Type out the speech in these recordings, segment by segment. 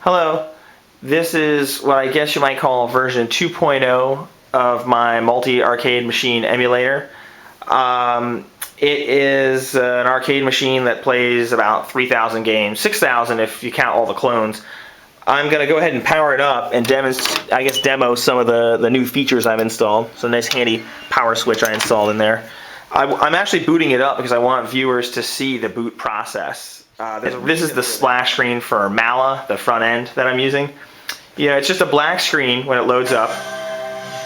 Hello, this is what I guess you might call version 2.0 of my multi-arcade machine emulator. It is an arcade machine that plays about 3,000 games, 6,000 if you count all the clones. I'm going to go ahead and power it up and demo some of the new features I've installed. So a nice handy power switch I installed in there. I'm actually booting it up because I want viewers to see the boot process. This is the splash screen for MalaFE, the front end that I'm using. It's just a black screen when it loads up,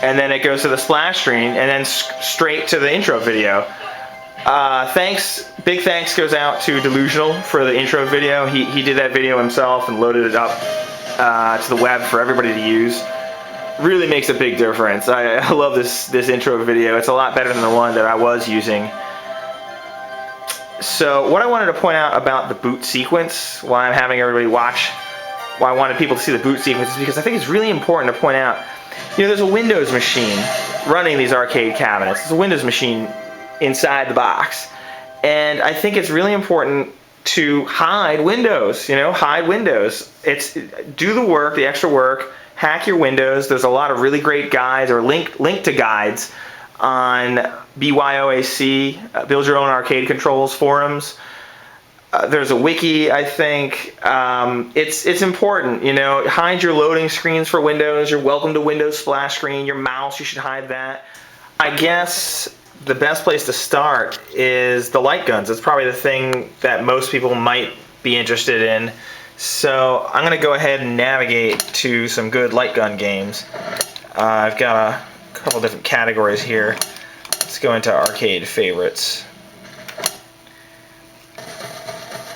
and then it goes to the splash screen, and then straight to the intro video. Big thanks goes out to Delusional for the intro video. He did that video himself and loaded it up to the web for everybody to use. Really makes a big difference. I love this intro video. It's a lot better than the one that I was using. So what I wanted to point out about the boot sequence, why I'm having everybody watch, why I wanted people to see the boot sequence, is because I think it's really important to point out, there's a Windows machine running these arcade cabinets. It's a Windows machine inside the box. And I think it's really important to hide Windows, hide Windows. Do the work, the extra work, hack your Windows. There's a lot of really great guides or link to guides on BYOAC, Build Your Own Arcade Controls forums. There's a wiki, I think. It's important, hide your loading screens for Windows. You're welcome to Windows splash screen. Your mouse, you should hide that. I guess the best place to start is the LightGuns. It's probably the thing that most people might be interested in. So I'm going to go ahead and navigate to some good LightGun games. I've got a couple different categories here. Let's go into arcade favorites.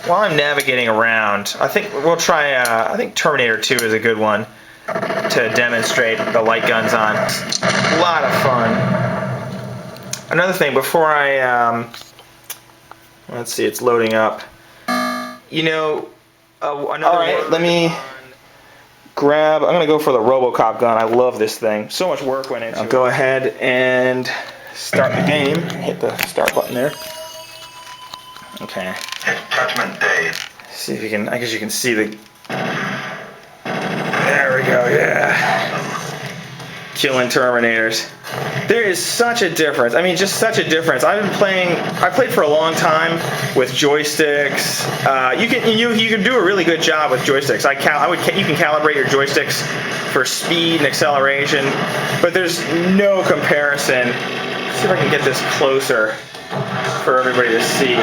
While I'm navigating around, I think we'll try. I think Terminator 2 is a good one to demonstrate the LightGuns on. A lot of fun. Another thing before I let's see, it's loading up. All right, let me grab. I'm gonna go for the Robocop Gun. I love this thing. So much work went into it. I'll go ahead and start the game. Hit the start button there. Okay. Judgment Day. See if you can. I guess you can see the. There we go. Yeah. Killing Terminators. There is such a difference. I mean, just such a difference. I played for a long time with joysticks. You can do a really good job with joysticks. You can calibrate your joysticks for speed and acceleration, but there's no comparison. Let's see if I can get this closer for everybody to see.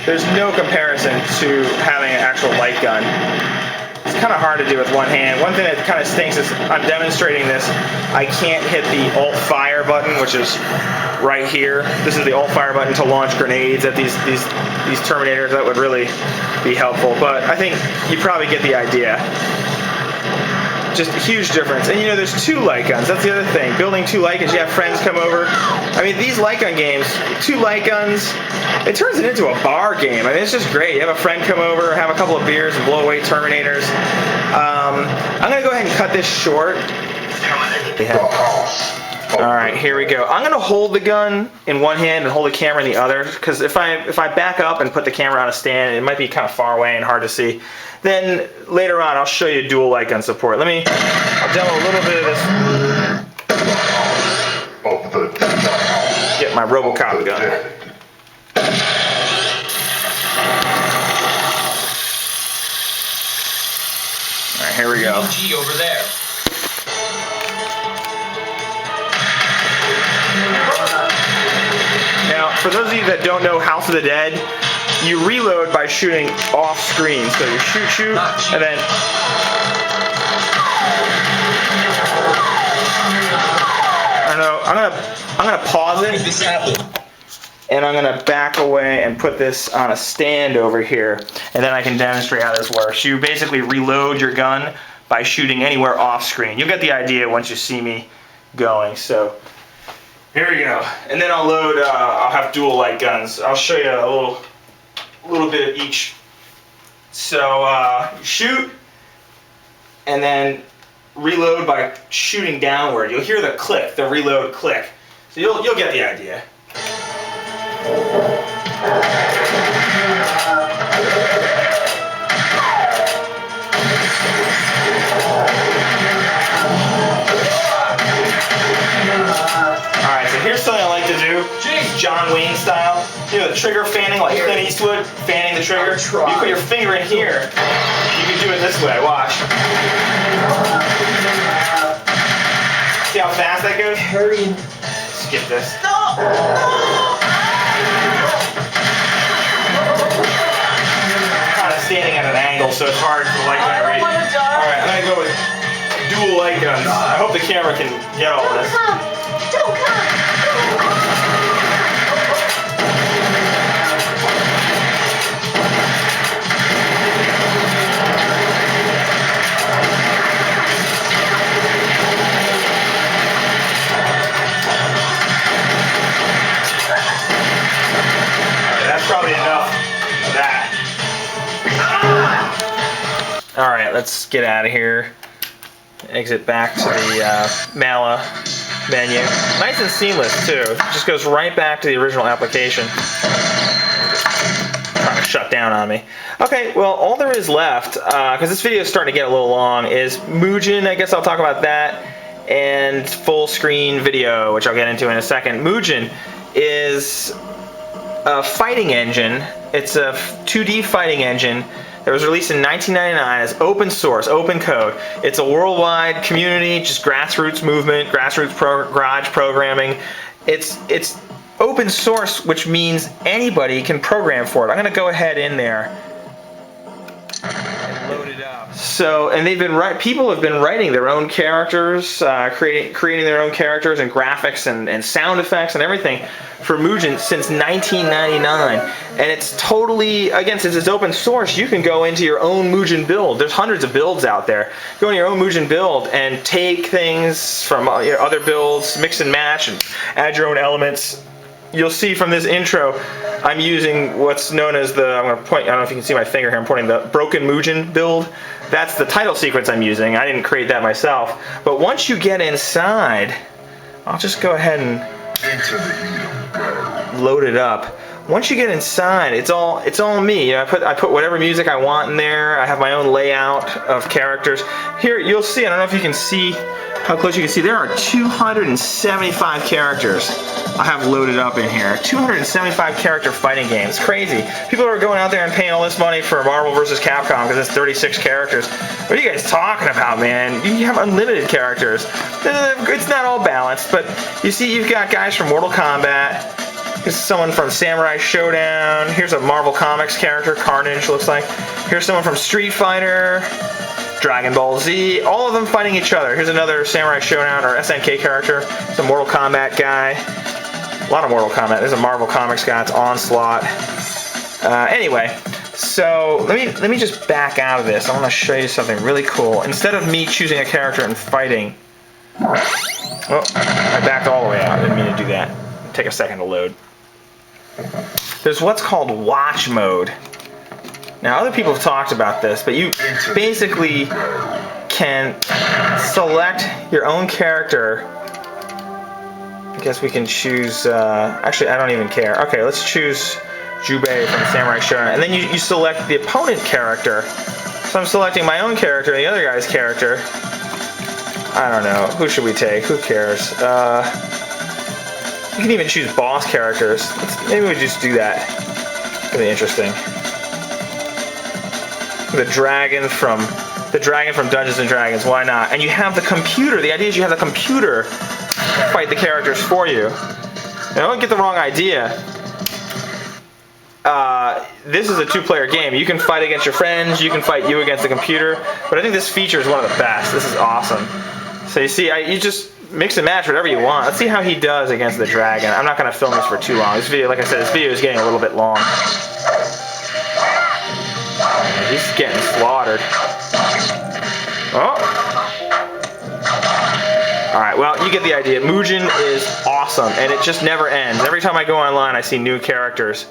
There's no comparison to having an actual light gun. It's kind of hard to do with one hand. One thing that kind of stinks is I'm demonstrating this. I can't hit the Alt Fire button, which is right here. This is the Alt Fire button to launch grenades at these Terminators. That would really be helpful. But I think you probably get the idea. Just a huge difference. And there's two light guns. That's the other thing. Building two light guns, you have friends come over. I mean, these light gun games, two light guns, it turns it into a bar game. I mean, it's just great. You have a friend come over, have a couple of beers, and blow away Terminators. I'm going to go ahead and cut this short. Alright, here we go. I'm going to hold the gun in one hand and hold the camera in the other, because if I back up and put the camera on a stand, it might be kind of far away and hard to see. Then later on, I'll show you dual light gun support. I'll demo a little bit of this. Get my Robocop gun. Alright, here we go. Over there. Now, for those of you that don't know House of the Dead, you reload by shooting off screen. So you shoot, and then I don't know. I'm gonna pause it, and I'm gonna back away and put this on a stand over here, and then I can demonstrate how this works. You basically reload your gun by shooting anywhere off screen. You'll get the idea once you see me going. So here we go, and then I'll load. I'll have dual light guns. I'll show you a little bit of each. So shoot, and then reload by shooting downward. You'll hear the click, the reload click. So you'll get the idea. John Wayne style. You know, the trigger fanning, like Clint Eastwood fanning the trigger. You put your finger in here. You can do it this way. Watch. See how fast that goes? Skip this. Kind of standing at an angle, so it's hard for the light gun to read. Alright, I'm gonna go with dual light guns. I hope the camera can get all of this. Don't come! That's probably enough of that. Alright, let's get out of here. Exit back to the Mala menu. Nice and seamless too. It just goes right back to the original application. Trying to shut down on me. Okay, well, all there is left, because this video is starting to get a little long, is Mujin. I guess I'll talk about that, and full screen video, which I'll get into in a second. Mujin is a fighting engine. It's a 2D fighting engine that was released in 1999 as open source, open code. It's a worldwide community, just grassroots movement, grassroots garage programming. It's open source, which means anybody can program for it. I'm going to go ahead in there and load it up. So, and people have been writing their own characters, creating their own characters and graphics and sound effects and everything for Mujin since 1999. And it's totally, again, since it's open source, you can go into your own Mujin build. There's hundreds of builds out there. Go into your own Mujin build and take things from other builds, mix and match, and add your own elements. You'll see from this intro, I'm using what's known as I'm going to point, I don't know if you can see my finger here, I'm pointing the Broken Mujin build. That's the title sequence I'm using. I didn't create that myself. But once you get inside, I'll just go ahead and load it up. Once you get inside, it's all me. I put whatever music I want in there. I have my own layout of characters. Here, you'll see, I don't know if you can see how close you can see, there are 275 characters I have loaded up in here. 275 character fighting game. It's crazy. People are going out there and paying all this money for Marvel vs. Capcom because it's 36 characters. What are you guys talking about, man? You have unlimited characters. It's not all balanced, but you see you've got guys from Mortal Kombat. Here's someone from Samurai Showdown. Here's a Marvel Comics character, Carnage looks like. Here's someone from Street Fighter, Dragon Ball Z, all of them fighting each other. Here's another Samurai Showdown or SNK character. It's a Mortal Kombat guy. A lot of Mortal Kombat. There's a Marvel Comics guy. It's Onslaught. Anyway, so let me just back out of this. I want to show you something really cool. Instead of me choosing a character and fighting, oh, I backed all the way out. I didn't mean to do that. Take a second to load. There's what's called watch mode. Now, other people have talked about this, but you basically can select your own character. I guess we can choose, actually, I don't even care. Okay, let's choose Jubei from Samurai Showdown. And then you select the opponent character. So I'm selecting my own character and the other guy's character. I don't know. Who should we take? Who cares? You can even choose boss characters. Maybe we just do that. Really interesting. The dragon from Dungeons and Dragons. Why not? And you have the computer. The idea is you have the computer fight the characters for you. Now, don't get the wrong idea. This is a two-player game. You can fight against your friends. You can fight you against the computer. But I think this feature is one of the best. This is awesome. So you see, you just mix and match whatever you want. Let's see how he does against the dragon. I'm not going to film this for too long. This video, like I said, this video is getting a little bit long. He's getting slaughtered. Oh. Alright, well, you get the idea. Mujin is awesome, and it just never ends. Every time I go online, I see new characters.